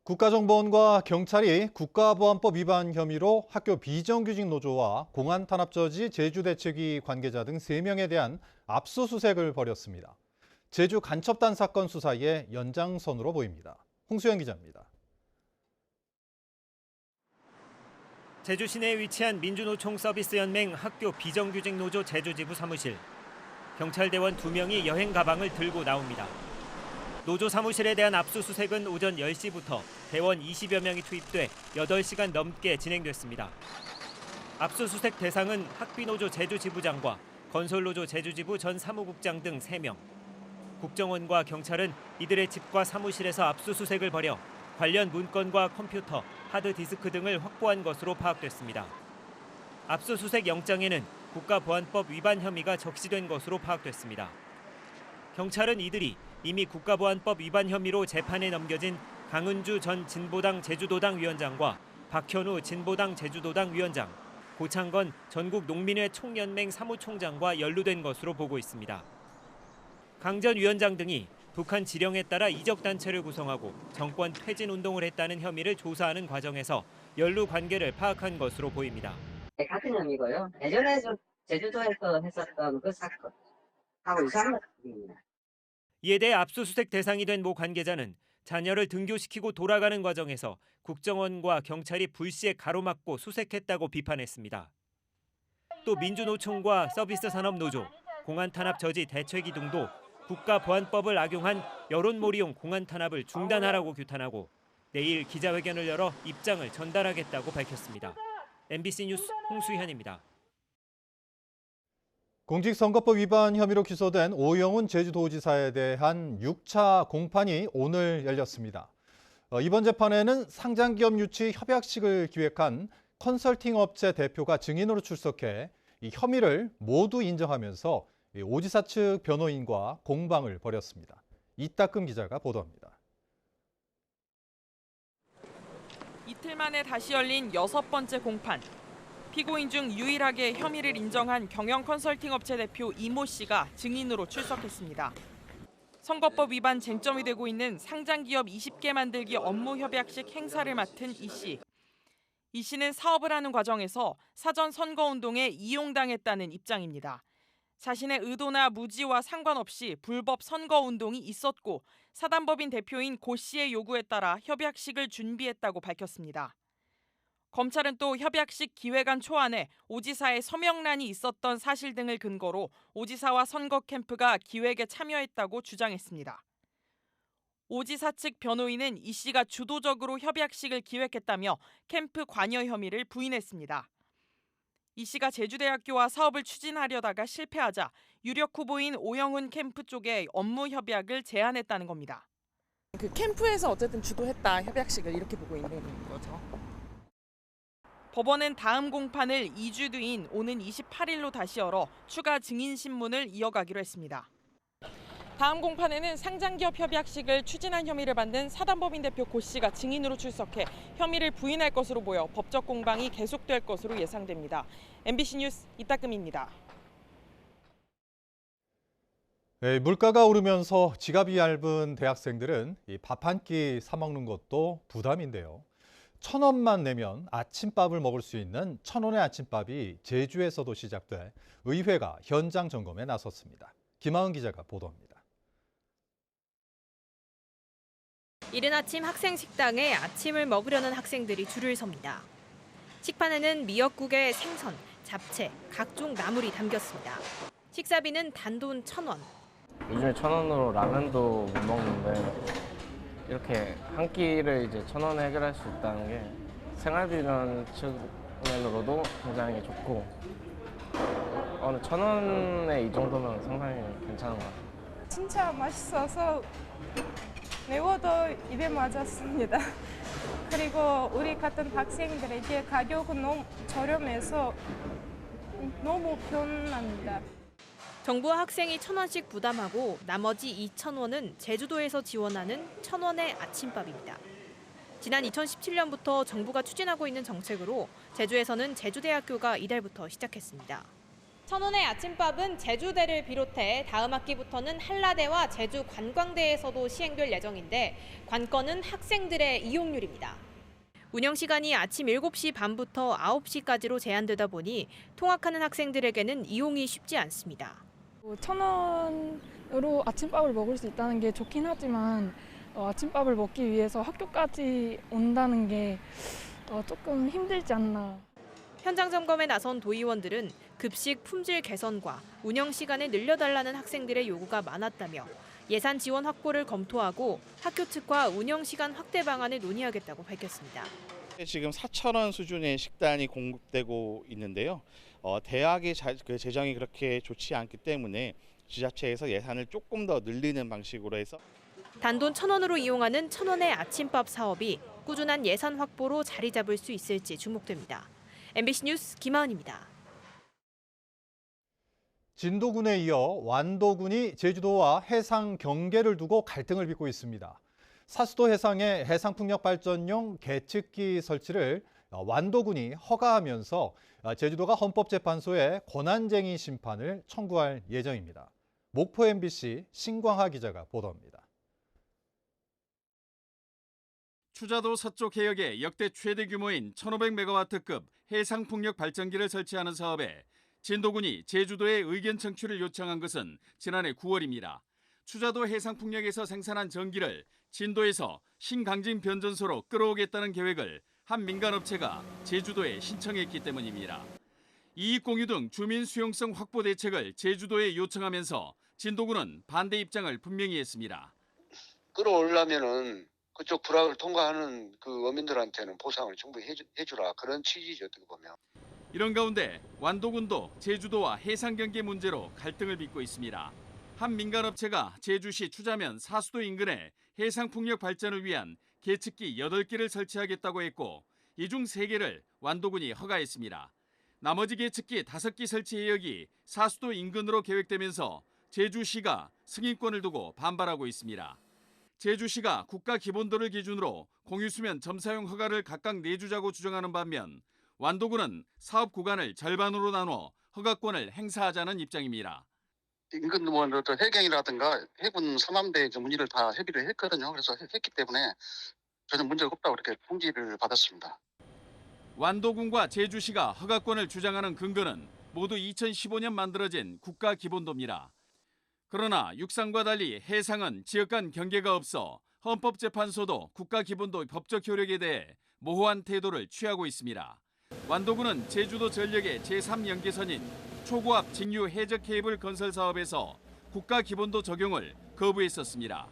국가정보원과 경찰이 국가보안법 위반 혐의로 학교 비정규직 노조와 공안탄압저지 제주대책위 관계자 등 3명에 대한 압수수색을 벌였습니다. 제주 간첩단 사건 수사의 연장선으로 보입니다. 홍수영 기자입니다. 제주 시내에 위치한 민주노총 서비스연맹 학교 비정규직 노조 제주지부 사무실. 경찰대원 2명이 여행 가방을 들고 나옵니다. 노조 사무실에 대한 압수수색은 오전 10시부터 대원 20여 명이 투입돼 8시간 넘게 진행됐습니다. 압수수색 대상은 학비노조 제주지부장과 건설노조 제주지부 전 사무국장 등 3명. 국정원과 경찰은 이들의 집과 사무실에서 압수수색을 벌여 관련 문건과 컴퓨터, 하드디스크 등을 확보한 것으로 파악됐습니다. 압수수색 영장에는 국가보안법 위반 혐의가 적시된 것으로 파악됐습니다. 경찰은 이들이 이미 국가보안법 위반 혐의로 재판에 넘겨진 강은주 전 진보당 제주도당 위원장과 박현우 진보당 제주도당 위원장, 고창건 전국농민회 총연맹 사무총장과 연루된 것으로 보고 있습니다. 강 전 위원장 등이 북한 지령에 따라 이적단체를 구성하고 정권 퇴진 운동을 했다는 혐의를 조사하는 과정에서 연루 관계를 파악한 것으로 보입니다. 같은 혐의고요. 예전에 제주도에서 했었던 그 사건하고 유사한 것입니다. 이에 대해 압수수색 대상이 된 모 관계자는 자녀를 등교시키고 돌아가는 과정에서 국정원과 경찰이 불시에 가로막고 수색했다고 비판했습니다. 또 민주노총과 서비스산업노조, 공안탄압저지 대책위 등도 국가보안법을 악용한 여론몰이용 공안탄압을 중단하라고 규탄하고 내일 기자회견을 열어 입장을 전달하겠다고 밝혔습니다. MBC 뉴스 홍수현입니다. 공직선거법 위반 혐의로 기소된 오영훈 제주도지사에 대한 6차 공판이 오늘 열렸습니다. 이번 재판에는 상장기업 유치 협약식을 기획한 컨설팅 업체 대표가 증인으로 출석해 이 혐의를 모두 인정하면서 오지사 측 변호인과 공방을 벌였습니다. 이따금 기자가 보도합니다. 이틀 만에 다시 열린 6번째 공판. 피고인 중 유일하게 혐의를 인정한 경영 컨설팅 업체 대표 이모 씨가 증인으로 출석했습니다. 선거법 위반 쟁점이 되고 있는 상장기업 20개 만들기 업무 협약식 행사를 맡은 이 씨. 이 씨는 사업을 하는 과정에서 사전 선거운동에 이용당했다는 입장입니다. 자신의 의도나 무지와 상관없이 불법 선거운동이 있었고 사단법인 대표인 고 씨의 요구에 따라 협약식을 준비했다고 밝혔습니다. 검찰은 또 협약식 기획안 초안에 오지사의 서명란이 있었던 사실 등을 근거로 오지사와 선거 캠프가 기획에 참여했다고 주장했습니다. 오지사 측 변호인은 이 씨가 주도적으로 협약식을 기획했다며 캠프 관여 혐의를 부인했습니다. 이 씨가 제주대학교와 사업을 추진하려다가 실패하자 유력 후보인 오영훈 캠프 쪽에 업무 협약을 제안했다는 겁니다. 그 캠프에서 어쨌든 주도했다, 협약식을 이렇게 보고 있는 거죠. 법원은 다음 공판을 2주 뒤인 오는 28일로 다시 열어 추가 증인 신문을 이어가기로 했습니다. 다음 공판에는 상장기업 협약식을 추진한 혐의를 받는 사단법인 대표 고 씨가 증인으로 출석해 혐의를 부인할 것으로 보여 법적 공방이 계속될 것으로 예상됩니다. MBC 뉴스 이따금입니다. 네, 물가가 오르면서 지갑이 얇은 대학생들은 밥 한 끼 사 먹는 것도 부담인데요. 1,000원만 내면 아침밥을 먹을 수 있는 1,000원의 아침밥이 제주에서도 시작돼 의회가 현장 점검에 나섰습니다. 김하은 기자가 보도합니다. 이른 아침 학생 식당에 아침을 먹으려는 학생들이 줄을 섭니다. 식판에는 미역국에 생선, 잡채, 각종 나물이 담겼습니다. 식사비는 단돈 1,000원. 요즘에 1,000원으로 라면도 못 먹는데 이렇게 한 끼를 이제 1,000원에 해결할 수 있다는 게 생활비라는 측면으로도 굉장히 좋고 1,000원에 이 정도면 상당히 괜찮은 것 같아요. 진짜 맛있어서 매워도 입에 맞았습니다. 그리고 우리 같은 학생들에게 가격은 너무 저렴해서 너무 편합니다. 정부와 학생이 1,000원씩 부담하고 나머지 2,000원은 제주도에서 지원하는 1,000원의 아침밥입니다. 지난 2017년부터 정부가 추진하고 있는 정책으로 제주에서는 제주대학교가 이달부터 시작했습니다. 천원의 아침밥은 제주대를 비롯해 다음 학기부터는 한라대와 제주 관광대에서도 시행될 예정인데 관건은 학생들의 이용률입니다. 운영 시간이 아침 7시 반부터 9시까지로 제한되다 보니 통학하는 학생들에게는 이용이 쉽지 않습니다. 1,000원으로 아침밥을 먹을 수 있다는 게 좋긴 하지만 아침밥을 먹기 위해서 학교까지 온다는 게 조금 힘들지 않나. 현장 점검에 나선 도의원들은 급식 품질 개선과 운영 시간을 늘려달라는 학생들의 요구가 많았다며 예산 지원 확보를 검토하고 학교 측과 운영 시간 확대 방안을 논의하겠다고 밝혔습니다. 지금 4,000원 수준의 식단이 공급되고 있는데요. 대학의 재정이 그렇게 좋지 않기 때문에 지자체에서 예산을 조금 더 늘리는 방식으로 해서 단돈 1,000원으로 이용하는 천원의 아침밥 사업이 꾸준한 예산 확보로 자리 잡을 수 있을지 주목됩니다. MBC 뉴스 김하은입니다. 진도군에 이어 완도군이 제주도와 해상 경계를 두고 갈등을 빚고 있습니다. 사수도 해상에 해상풍력 발전용 계측기 설치를 완도군이 허가하면서 제주도가 헌법재판소에 권한쟁의 심판을 청구할 예정입니다. 목포 MBC 신광하 기자가 보도합니다. 추자도 서쪽 해역에 역대 최대 규모인 1,500메가와트급 해상풍력 발전기를 설치하는 사업에 진도군이 제주도의 의견 청취를 요청한 것은 지난해 9월입니다. 추자도 해상풍력에서 생산한 전기를 진도에서 신강진 변전소로 끌어오겠다는 계획을 한 민간업체가 제주도에 신청했기 때문입니다. 이익 공유 등 주민 수용성 확보 대책을 제주도에 요청하면서 진도군은 반대 입장을 분명히 했습니다. 끌어오려면은 그쪽 불악을 통과하는 그 어민들한테는 보상을 충분히 해주라, 그런 취지죠, 어떻게 보면. 이런 가운데 완도군도 제주도와 해상 경계 문제로 갈등을 빚고 있습니다. 한 민간업체가 제주시 추자면 사수도 인근에 해상풍력 발전을 위한 계측기 8개를 설치하겠다고 했고 이 중 3개를 완도군이 허가했습니다. 나머지 계측기 5기 설치 해역이 사수도 인근으로 계획되면서 제주시가 승인권을 두고 반발하고 있습니다. 제주시가 국가기본도를 기준으로 공유수면 점사용 허가를 각각 내주자고 주장하는 반면 완도군은 사업 구간을 절반으로 나눠 허가권을 행사하자는 입장입니다. 인근 해경이라든가 해군 삼함대 문의를 다 협의를 했거든요. 그래서 했기 때문에 전혀 문제가 없다고 이렇게 통지를 받았습니다. 완도군과 제주시가 허가권을 주장하는 근거는 모두 2015년 만들어진 국가기본도입니다. 그러나 육상과 달리 해상은 지역 간 경계가 없어 헌법재판소도 국가기본도 법적 효력에 대해 모호한 태도를 취하고 있습니다. 완도군은 제주도 전력의 제3연계선인 초고압 직류 해적 케이블 건설 사업에서 국가기본도 적용을 거부했었습니다.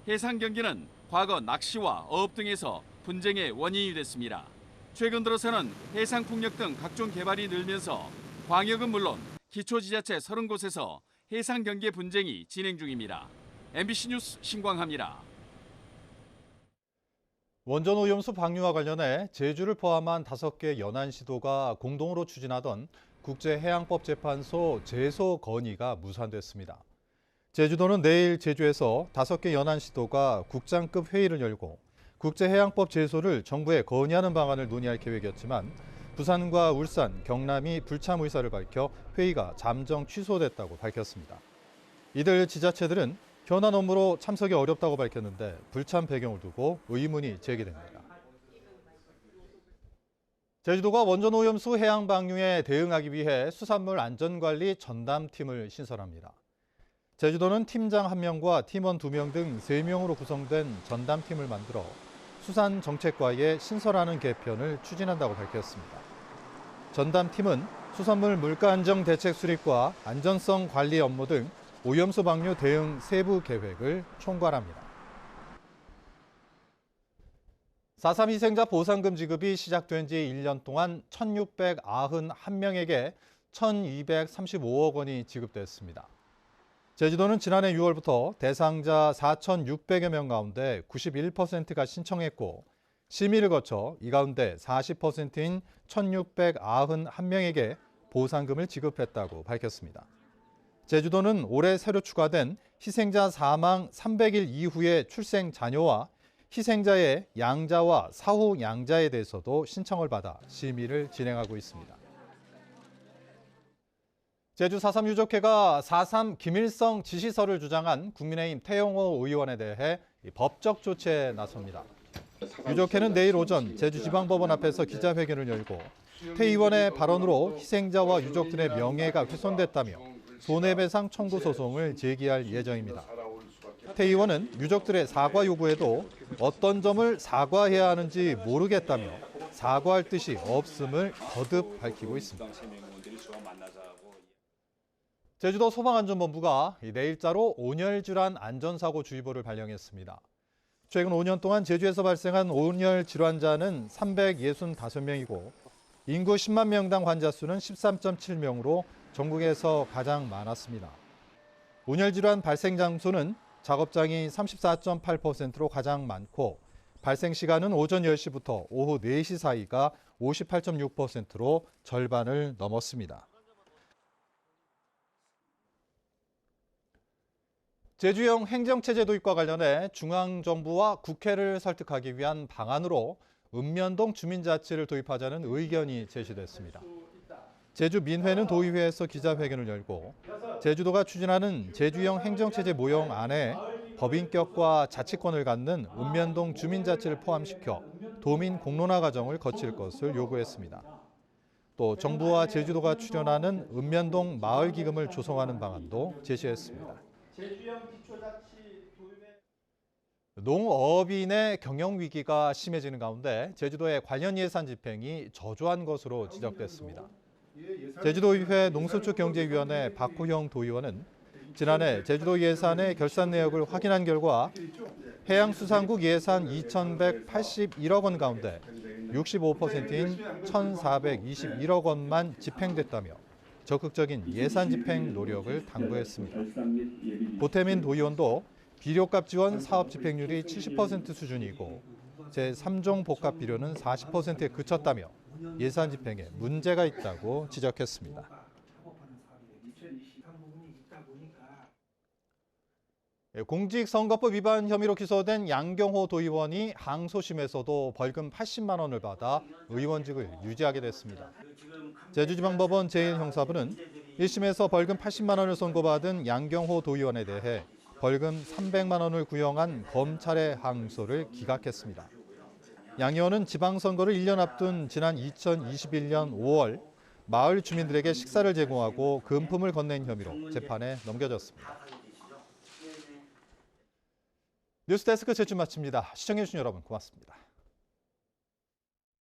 해상 경계는 과거 낚시와 어업 등에서 분쟁의 원인이 됐습니다. 최근 들어서는 해상풍력 등 각종 개발이 늘면서 광역은 물론 기초지자체 30곳에서 해상 경계 분쟁이 진행 중입니다. MBC 뉴스 신광하입니다. 원전 오염수 방류와 관련해 제주를 포함한 5개 연안시도가 공동으로 추진하던 국제해양법재판소 제소 건의가 무산됐습니다. 제주도는 내일 제주에서 5개 연안시도가 국장급 회의를 열고 국제해양법 제소를 정부에 건의하는 방안을 논의할 계획이었지만 부산과 울산, 경남이 불참 의사를 밝혀 회의가 잠정 취소됐다고 밝혔습니다. 이들 지자체들은 현안 업무로 참석이 어렵다고 밝혔는데 불참 배경을 두고 의문이 제기됩니다. 제주도가 원전 오염수 해양 방류에 대응하기 위해 수산물 안전관리 전담팀을 신설합니다. 제주도는 팀장 1명과 팀원 2명 등 3명으로 구성된 전담팀을 만들어 수산정책과의 신설하는 개편을 추진한다고 밝혔습니다. 전담팀은 수산물 물가 안정 대책 수립과 안전성 관리 업무 등 오염수 방류 대응 세부 계획을 총괄합니다. 4.3 희생자 보상금 지급이 시작된 지 1년 동안 1,691명에게 1,235억 원이 지급됐습니다. 제주도는 지난해 6월부터 대상자 4,600여 명 가운데 91%가 신청했고 심의를 거쳐 이 가운데 40%인 1,691명에게 보상금을 지급했다고 밝혔습니다. 제주도는 올해 새로 추가된 희생자 사망 300일 이후의 출생 자녀와 희생자의 양자와 사후 양자에 대해서도 신청을 받아 심의를 진행하고 있습니다. 제주 4.3 유족회가 4.3 김일성 지시서를 주장한 국민의힘 태영호 의원에 대해 법적 조치에 나섭니다. 유족회는 내일 오전 제주지방법원 앞에서 기자회견을 열고 태 의원의 발언으로 희생자와 유족들의 명예가 훼손됐다며 손해배상 청구 소송을 제기할 예정입니다. 태 의원은 유족들의 사과 요구에도 어떤 점을 사과해야 하는지 모르겠다며 사과할 뜻이 없음을 거듭 밝히고 있습니다. 제주도 소방안전본부가 내일자로 온열질환 안전사고 주의보를 발령했습니다. 최근 5년 동안 제주에서 발생한 온열 질환자는 365명이고 인구 10만 명당 환자 수는 13.7명으로 전국에서 가장 많았습니다. 온열 질환 발생 장소는 작업장이 34.8%로 가장 많고 발생 시간은 오전 10시부터 오후 4시 사이가 58.6%로 절반을 넘었습니다. 제주형 행정체제 도입과 관련해 중앙정부와 국회를 설득하기 위한 방안으로 읍면동 주민자치를 도입하자는 의견이 제시됐습니다. 제주민회는 도의회에서 기자회견을 열고 제주도가 추진하는 제주형 행정체제 모형안에 법인격과 자치권을 갖는 읍면동 주민자치를 포함시켜 도민 공론화 과정을 거칠 것을 요구했습니다. 또 정부와 제주도가 출연하는 읍면동 마을기금을 조성하는 방안도 제시했습니다. 농업인의 경영 위기가 심해지는 가운데 제주도의 관련 예산 집행이 저조한 것으로 지적됐습니다. 제주도의회 농수축경제위원회 박호영 도의원은 지난해 제주도 예산의 결산 내역을 확인한 결과 해양수산국 예산 2,181억 원 가운데 65%인 1,421억 원만 집행됐다며 적극적인 예산 집행 노력을 당부했습니다. 고태민 도의원도 비료값 지원 사업 집행률이 70% 수준이고 제3종 복합 비료는 40%에 그쳤다며 예산 집행에 문제가 있다고 지적했습니다. 공직선거법 위반 혐의로 기소된 양경호 도의원이 항소심에서도 벌금 80만 원을 받아 의원직을 유지하게 됐습니다. 제주지방법원 제1형사부는 1심에서 벌금 80만 원을 선고받은 양경호 도의원에 대해 벌금 300만 원을 구형한 검찰의 항소를 기각했습니다. 양 의원은 지방선거를 1년 앞둔 지난 2021년 5월 마을 주민들에게 식사를 제공하고 금품을 건넨 혐의로 재판에 넘겨졌습니다. 뉴스데스크 제주 마칩니다. 시청해주신 여러분 고맙습니다.